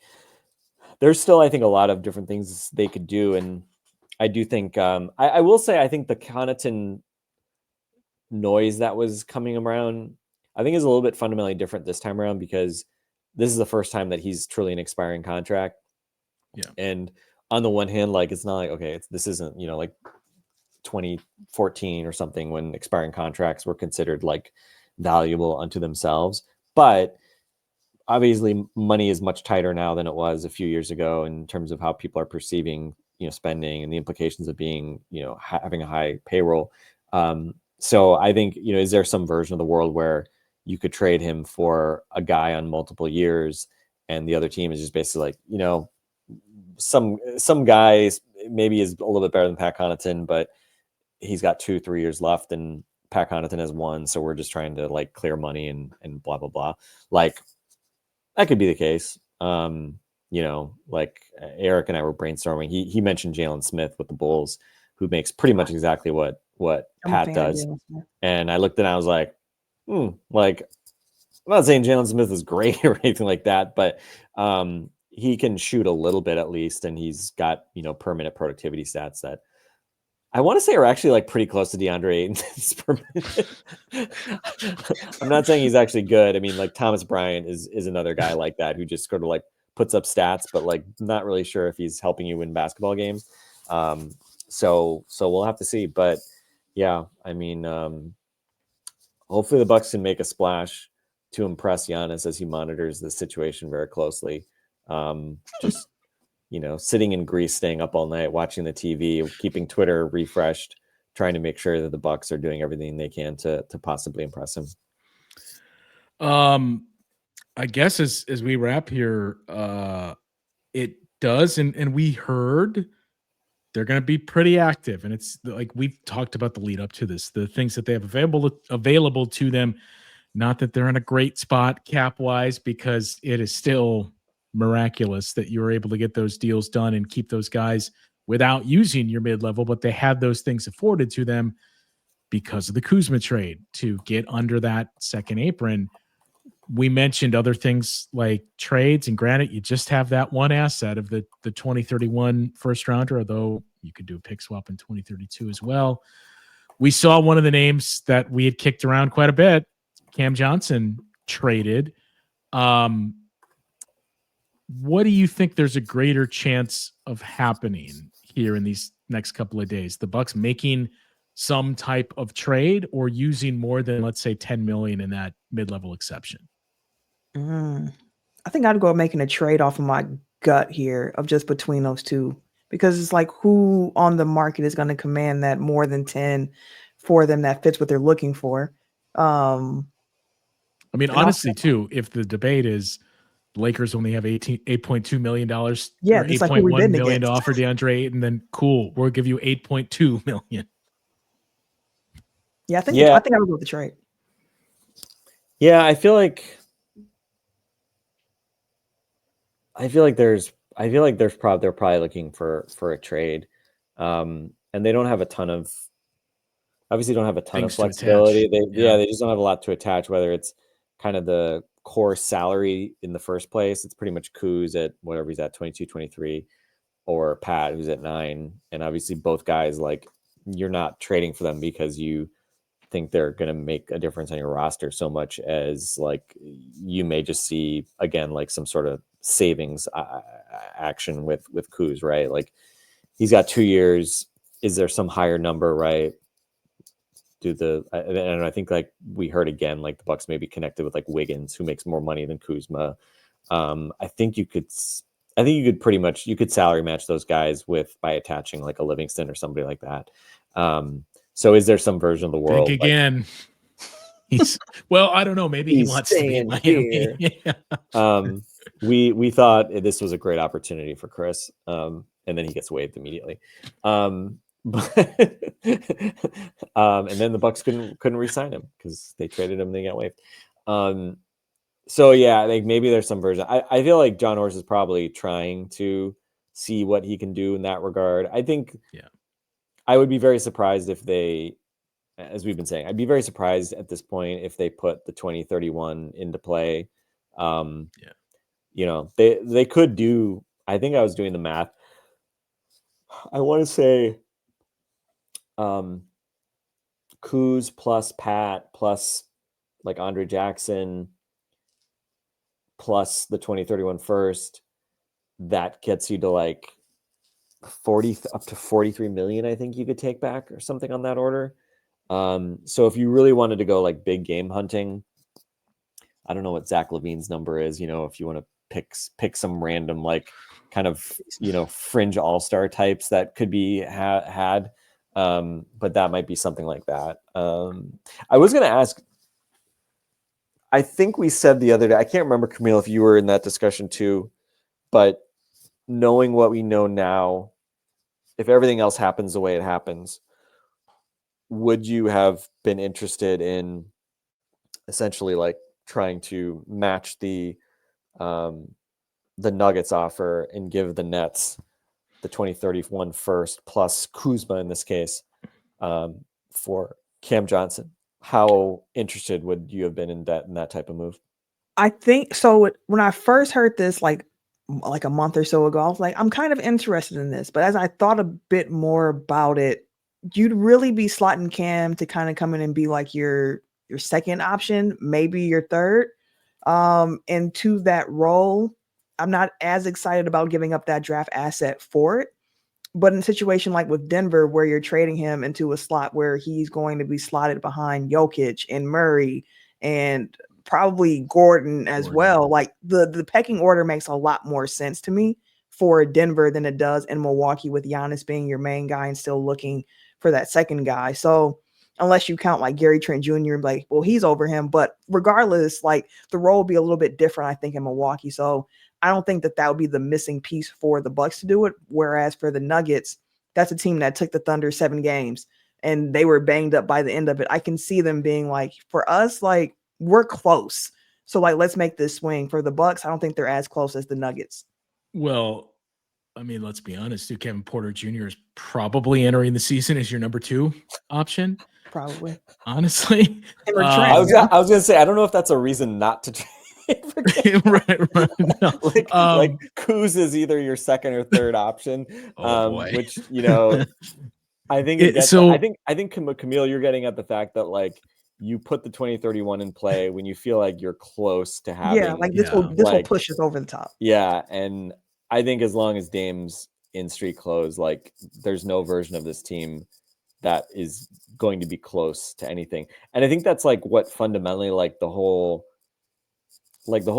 there's still, I think, a lot of different things they could do. And I do think, I will say, I think the Connaughton noise that was coming around, I think is a little bit fundamentally different this time around, because this is the first time that he's truly an expiring contract. Yeah. And on the one hand, like, it's not like, okay, this isn't, like 2014 or something when expiring contracts were considered like valuable unto themselves. But obviously money is much tighter now than it was a few years ago in terms of how people are perceiving, spending and the implications of being, having a high payroll. So I think, is there some version of the world where you could trade him for a guy on multiple years and the other team is just basically like, some guys maybe is a little bit better than Pat Connaughton, but he's got 2-3 years left and Pat Connaughton has 1. So we're just trying to like clear money and blah, blah, blah. Like that could be the case. Like Eric and I were brainstorming. He mentioned Jalen Smith with the Bulls, who makes pretty much exactly what Pat does. And I looked and I was like, like, I'm not saying Jalen Smith is great or anything like that, but he can shoot a little bit at least, and he's got per minute productivity stats that I want to say are actually like pretty close to Deandre Ayton's per minute. I'm not saying he's actually good. I mean, like Thomas Bryant is another guy like that who just sort of like puts up stats, but like not really sure if he's helping you win basketball games. So we'll have to see. But yeah, I mean, hopefully the Bucks can make a splash to impress Giannis as he monitors the situation very closely. Just sitting in Greece, staying up all night, watching the TV, keeping Twitter refreshed, trying to make sure that the Bucks are doing everything they can to possibly impress him. I guess as we wrap here, it does, and we heard they're going to be pretty active, and it's like we've talked about the lead up to this, the things that they have available to them. Not that they're in a great spot cap wise, because it is still miraculous that you're able to get those deals done and keep those guys without using your mid-level, but they had those things afforded to them because of the Kuzma trade to get under that second apron. We mentioned other things like trades, and granted, you just have that one asset of the 2031 first rounder, although you could do a pick swap in 2032 as well. We saw one of the names that we had kicked around quite a bit, Cam Johnson, traded. What do you think there's a greater chance of happening here in these next couple of days? The Bucks making some type of trade or using more than, let's say, $10 million in that mid-level exception? I think I'd go making a trade off of my gut here of just between those two, because it's like who on the market is going to command that more than 10 for them that fits what they're looking for. I mean, honestly, too, if the debate is Lakers only have $8.2 million, yeah, or it's like $8.1 million to offer DeAndre Ayton, then cool, we'll give you $8.2 million. Yeah, I think I would go with the trade. Yeah, I feel like they're probably looking for a trade, and they don't have a ton of flexibility. They just don't have a lot to attach. Whether it's kind of the core salary in the first place, it's pretty much Kuz at whatever he's at, 22, 23, or Pat who's at 9, and obviously both guys, like, you're not trading for them because you think they're going to make a difference on your roster so much as like you may just see again like some sort of savings action with Kuz, right? Like he's got 2 years. Is there some higher number, right? And I think like we heard again, like the Bucks may be connected with like Wiggins, who makes more money than Kuzma. I think you could pretty much salary match those guys by attaching like a Livingston or somebody like that. So is there some version of the world? Think again. Well, I don't know. Maybe he wants to be in Miami. Yeah. We thought this was a great opportunity for Chris, and then he gets waived immediately. But and then the Bucks couldn't re-sign him because they traded him and they got waived. So yeah, like maybe there's some version. I feel like John Horst is probably trying to see what he can do in that regard. I think I would be very surprised if they, as we've been saying, I'd be very surprised at this point if they put the 2031 into play. You know, they could do, I think I was doing the math. I want to say Kuz plus Pat plus like Andre Jackson plus the 2031 first, that gets you to like 40 up to 43 million, I think you could take back or something on that order. So if you really wanted to go like big game hunting, I don't know what Zach LaVine's number is, you know, if you want to pick some random like kind of, you know, fringe all-star types that could be had. But that might be something like that. I was going to ask, I think we said the other day, I can't remember, Camille, if you were in that discussion too, but knowing what we know now, if everything else happens the way it happens, would you have been interested in essentially like trying to match the Nuggets offer and give the Nets the 2031 first plus Kuzma in this case for Cam Johnson? How interested would you have been in that type of move? I think so. When I first heard this, like a month or so ago, I was like, I'm kind of interested in this. But as I thought a bit more about it, you'd really be slotting Cam to kind of come in and be like your second option, maybe your third. And to that role, I'm not as excited about giving up that draft asset for it. But in a situation like with Denver, where you're trading him into a slot where he's going to be slotted behind Jokic and Murray and probably Gordon as well, like the pecking order makes a lot more sense to me for Denver than it does in Milwaukee, with Giannis being your main guy and still looking for that second guy. So unless you count like Gary Trent Jr., like, well, he's over him. But regardless, like the role will be a little bit different, I think, in Milwaukee. So I don't think that would be the missing piece for the Bucks to do it. Whereas for the Nuggets, that's a team that took the Thunder 7 games and they were banged up by the end of it. I can see them being like, for us, like we're close. So like, let's make this swing. For the Bucks, I don't think they're as close as the Nuggets. Well, I mean, let's be honest, too. Kevin Porter Jr. is probably entering the season as your number 2 option. Probably. Honestly. I was going to say, I don't know if that's a reason not to trade. right. No. like Kuz is either your second or third option, which, you know, I think I think Camille, you're getting at the fact that like you put the 2031 in play when you feel like you're close to having, this will push us over the top. Yeah, and I think as long as Dame's in street clothes, like there's no version of this team that is going to be close to anything. And I think that's like what fundamentally like the whole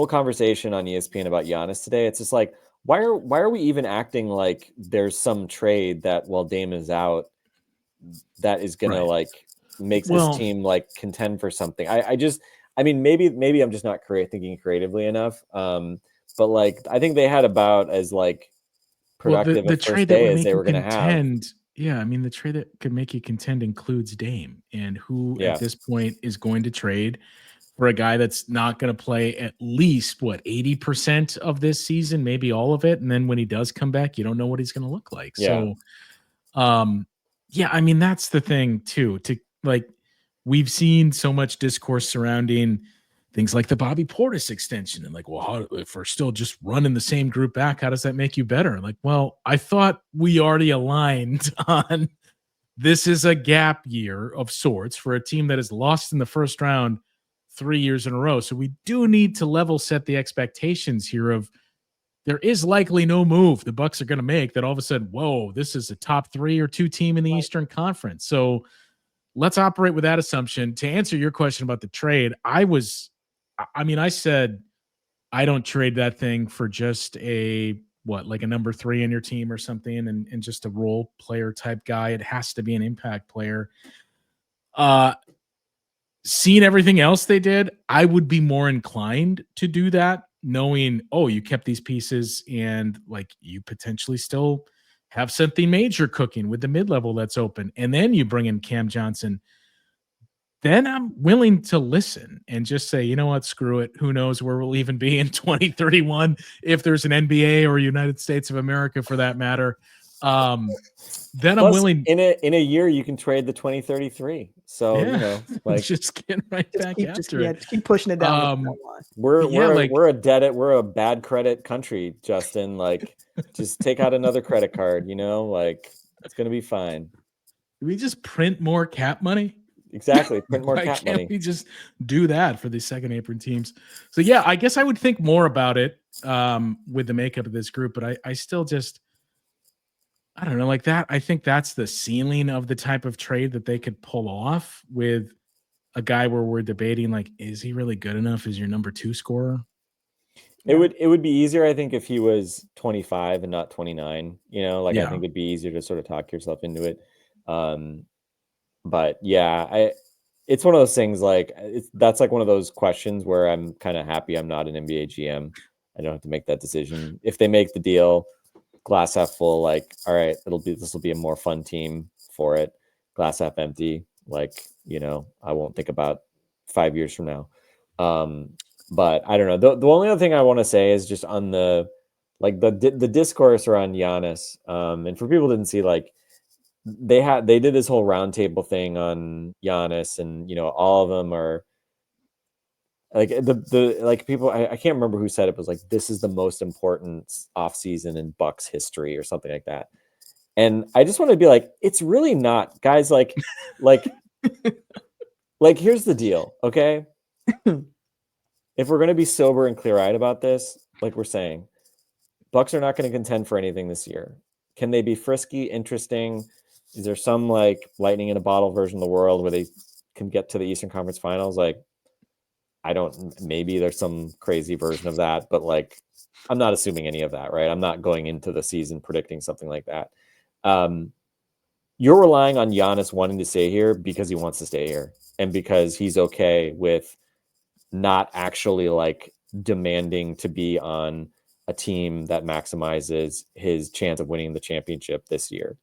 conversation on ESPN about Giannis today, it's just like, why are we even acting like there's some trade that while Dame is out that is gonna like make this team like contend for something? I mean, maybe I'm just not thinking creatively enough. But like I think they had about as like productive the a trade first day as they were gonna have. Yeah, I mean, the trade that could make you contend includes Dame, and who at this point is going to trade for a guy that's not going to play at least 80% of this season, maybe all of it. And then when he does come back, you don't know what he's going to look like. Yeah. So, yeah, I mean, that's the thing too, we've seen so much discourse surrounding things like the Bobby Portis extension and like, well, if we're still just running the same group back, how does that make you better? Like, well, I thought we already aligned on this is a gap year of sorts for a team that has lost in the first round 3 years in a row. So we do need to level set the expectations here of there is likely no move the Bucks are going to make that all of a sudden, whoa, this is a top 3 or 2 team in the Eastern Conference. So let's operate with that assumption. To answer your question about the trade, I said I don't trade that thing for just like a number 3 in your team or something and just a role player type guy. It has to be an impact player. Seeing everything else they did, I would be more inclined to do that, knowing, oh, you kept these pieces and like you potentially still have something major cooking with the mid-level that's open, and then you bring in Cam Johnson, then I'm willing to listen and just say, you know what, screw it. Who knows where we'll even be in 2031 if there's an NBA or United States of America for that matter. Then I'm Plus, willing. in a year you can trade the 2033. So Yeah, you know, like just get right back after it. Just keep pushing it down the line. we're a bad credit country, Justin. Like, just take out another credit card. You know, like it's gonna be fine. Do we just print more cap money? Exactly, print more Why cap can't money. we just do that for the second apron teams? So yeah, I guess I would think more about it with the makeup of this group, but I still just, I don't know, like that. I think that's the ceiling of the type of trade that they could pull off with a guy where we're debating, like, is he really good enough as your number 2 scorer? It would be easier, I think, if he was 25 and not 29. You know, like I think it'd be easier to sort of talk yourself into it. But yeah, it's one of those things, like that's like one of those questions where I'm kind of happy I'm not an NBA GM. I don't have to make that decision. If they make the deal, glass half full, like, all right, this will be a more fun team for it. Glass half empty, like, you know, I won't think about 5 years from now. But I don't know. The only other thing I want to say is just on the discourse around Giannis. And for people who didn't see, like, they did this whole roundtable thing on Giannis, and you know, all of them are like the like people. I can't remember who said it, but was like, this is the most important offseason in Bucks history or something like that. And I just want to be like, it's really not, guys. Like here's the deal, okay? If we're gonna be sober and clear-eyed about this, like we're saying, Bucks are not going to contend for anything this year. Can they be frisky, interesting? Is there some like lightning in a bottle version of the world where they can get to the Eastern Conference Finals? Like, maybe there's some crazy version of that, but like, I'm not assuming any of that, right? I'm not going into the season predicting something like that. You're relying on Giannis wanting to stay here because he wants to stay here and because he's okay with not actually like demanding to be on a team that maximizes his chance of winning the championship this year.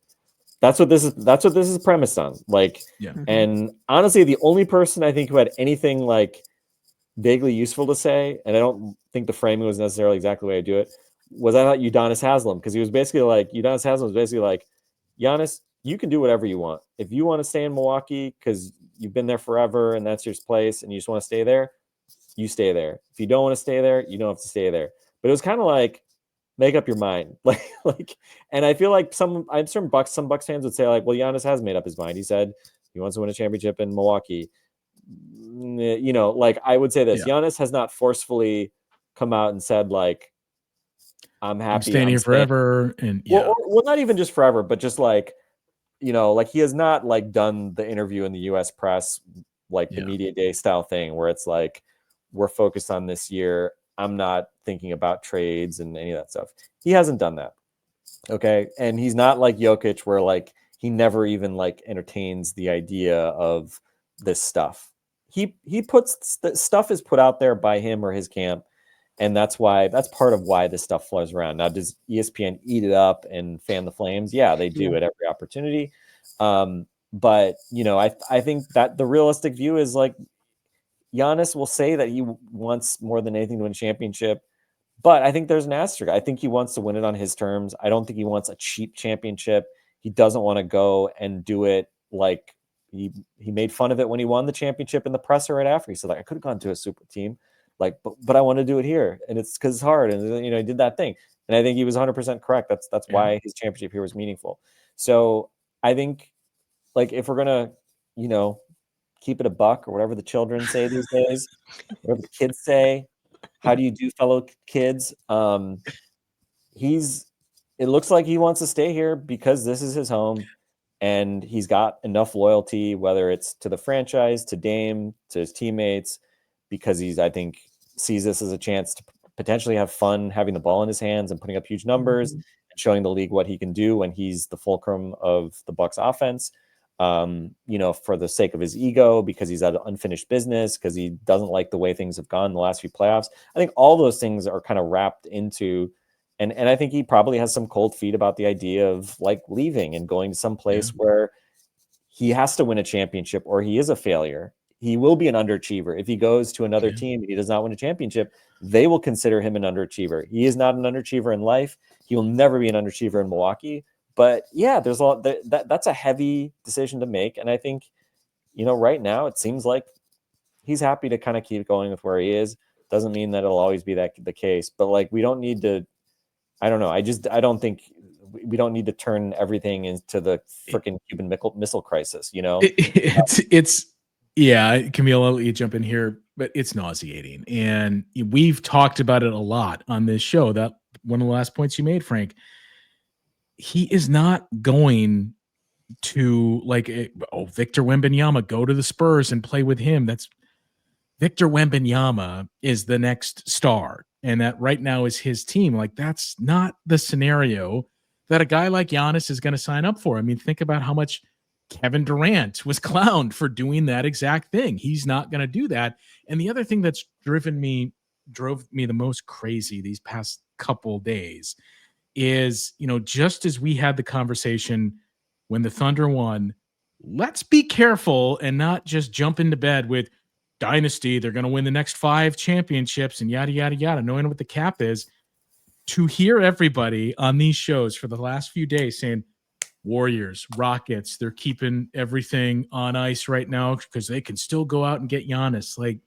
That's what this is premised on. Like, yeah. And honestly, the only person I think who had anything like vaguely useful to say, and I don't think the framing was necessarily exactly the way I do it, was I thought Udonis Haslem, because he was basically like, Udonis Haslem was basically like, Giannis, you can do whatever you want. If you want to stay in Milwaukee because you've been there forever and that's your place and you just want to stay there, you stay there. If you don't want to stay there, you don't have to stay there. But it was kind of like, make up your mind. Like, and I feel like some Bucks fans would say like, well, Giannis has made up his mind. He said he wants to win a championship in Milwaukee. You know, like I would say this, Giannis has not forcefully come out and said like, I'm happy. I'm staying here forever. And well, not even just forever, but just like, you know, like he has not like done the interview in the US press, like the media day style thing where it's like, we're focused on this year. I'm not thinking about trades and any of that stuff. He hasn't done that. Okay. And he's not like Jokic where like he never even like entertains the idea of this stuff. He puts stuff is put out there by him or his camp. And that's part of why this stuff flows around. Now, does ESPN eat it up and fan the flames? Yeah, they do at every opportunity. But you know, I think that the realistic view is like, Giannis will say that he wants more than anything to win a championship, but I think there's an asterisk. I think he wants to win it on his terms. I don't think he wants a cheap championship. He doesn't want to go and do it like he made fun of it when he won the championship in the presser right after. He said, like, I could have gone to a super team, like, but I want to do it here, and it's because it's hard, and you know, he did that thing, and I think he was 100% correct. That's why his championship here was meaningful. So I think, like, if we're gonna, you know, keep it a buck or whatever the children say these days, whatever the kids say, how do you do, fellow kids? It looks like he wants to stay here because this is his home and he's got enough loyalty, whether it's to the franchise, to Dame, to his teammates, because I think sees this as a chance to potentially have fun having the ball in his hands and putting up huge numbers and showing the league what he can do when he's the fulcrum of the Bucks offense. You know, for the sake of his ego, because he's at unfinished business, because he doesn't like the way things have gone in the last few playoffs. I think all those things are kind of wrapped into And I think he probably has some cold feet about the idea of like leaving and going to some place where he has to win a championship or he is a failure. He will be an underachiever. If he goes to another team and he does not win a championship, they will consider him an underachiever. He is not an underachiever in life. He will never be an underachiever in Milwaukee. But yeah, there's a lot that's a heavy decision to make. And I think, right now it seems like he's happy to kind of keep going with where he is. Doesn't mean that it'll always be the case, but like, we don't need to, I don't know. I don't think we don't need to turn everything into the freaking Cuban Missile Crisis, Yeah, Camille, I'll let you jump in here, but it's nauseating. And we've talked about it a lot on this show. That one of the last points you made, Frank, he is not going to Victor Wembanyama, go to the Spurs and play with him. That's Victor Wembanyama is the next star. And that right now is his team. Like, that's not the scenario that a guy like Giannis is going to sign up for. I mean, think about how much Kevin Durant was clowned for doing that exact thing. He's not going to do that. And the other thing that's drove me the most crazy these past couple days is, just as we had the conversation when the Thunder won, let's be careful and not just jump into bed with dynasty. They're going to win the next 5 championships and yada, yada, yada, knowing what the cap is. To hear everybody on these shows for the last few days saying Warriors, Rockets, they're keeping everything on ice right now because they can still go out and get Giannis. Like,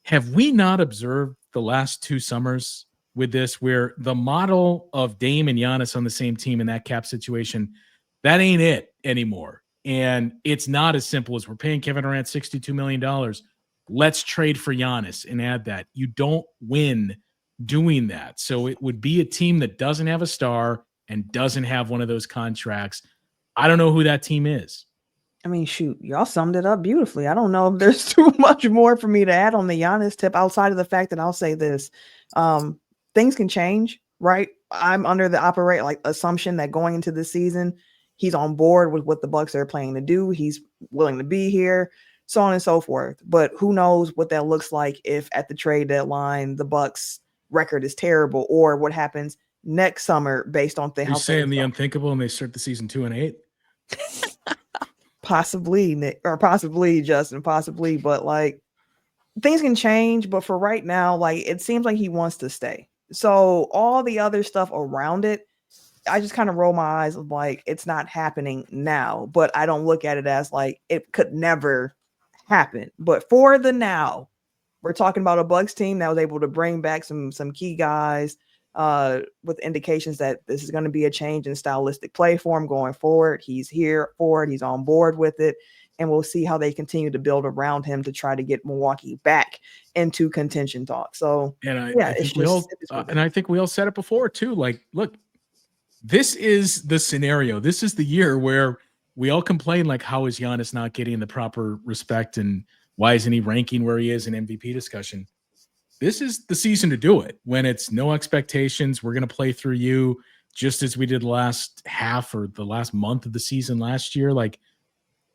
have we not observed the last 2 summers with this where the model of Dame and Giannis on the same team in that cap situation, that ain't it anymore. And it's not as simple as we're paying Kevin Durant $62 million. Let's trade for Giannis and add that. You don't win doing that. So it would be a team that doesn't have a star and doesn't have one of those contracts. I don't know who that team is. I mean, shoot, y'all summed it up beautifully. I don't know if there's too much more for me to add on the Giannis tip outside of the fact that I'll say this. Things can change, right? I'm under the assumption that going into the season, he's on board with what the Bucks are planning to do. He's willing to be here, so on and so forth. But who knows what that looks like if at the trade deadline, the Bucks record is terrible, or what happens next summer based on You're saying the unthinkable and they start the season 2-8? Possibly, Nick, or possibly Justin, possibly. But like, things can change. But for right now, like, it seems like he wants to stay. So all the other stuff around it, I just kind of roll my eyes of like, it's not happening now, but I don't look at it as like it could never happen. But for the now, we're talking about a Bucks team that was able to bring back some key guys with indications that this is going to be a change in stylistic play for him going forward. He's here for it. He's on board with it. And we'll see how they continue to build around him to try to get Milwaukee back into contention talk. So, I think we all said it before too. Like, look, this is the scenario. This is the year where we all complain, like, how is Giannis not getting the proper respect and why isn't he ranking where he is in MVP discussion? This is the season to do it when it's no expectations. We're going to play through you just as we did last half or the last month of the season last year. Like,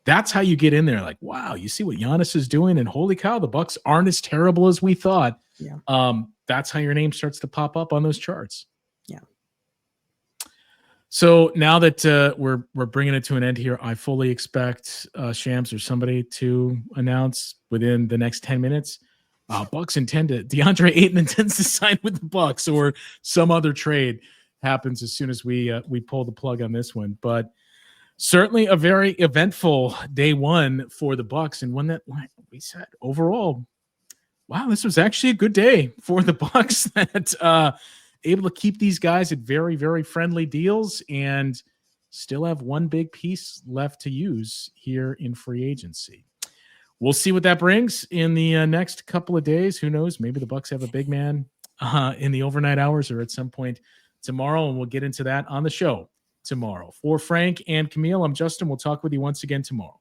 that's how you get in there. Like, wow, you see what Giannis is doing, and holy cow, the Bucks aren't as terrible as we thought. Yeah. That's how your name starts to pop up on those charts. Yeah. So now that we're bringing it to an end here, I fully expect Shams or somebody to announce within the next 10 minutes. DeAndre Ayton intends to sign with the Bucks, or some other trade happens as soon as we pull the plug on this one. But certainly a very eventful day one for the Bucks, and one that, like we said, overall, wow, this was actually a good day for the Bucks. That able to keep these guys at very, very friendly deals and still have one big piece left to use here in free agency. We'll see what that brings in the next couple of days. Who knows? Maybe the Bucks have a big man in the overnight hours or at some point tomorrow, and we'll get into that on the show tomorrow. For Frank and Camille, I'm Justin. We'll talk with you once again tomorrow.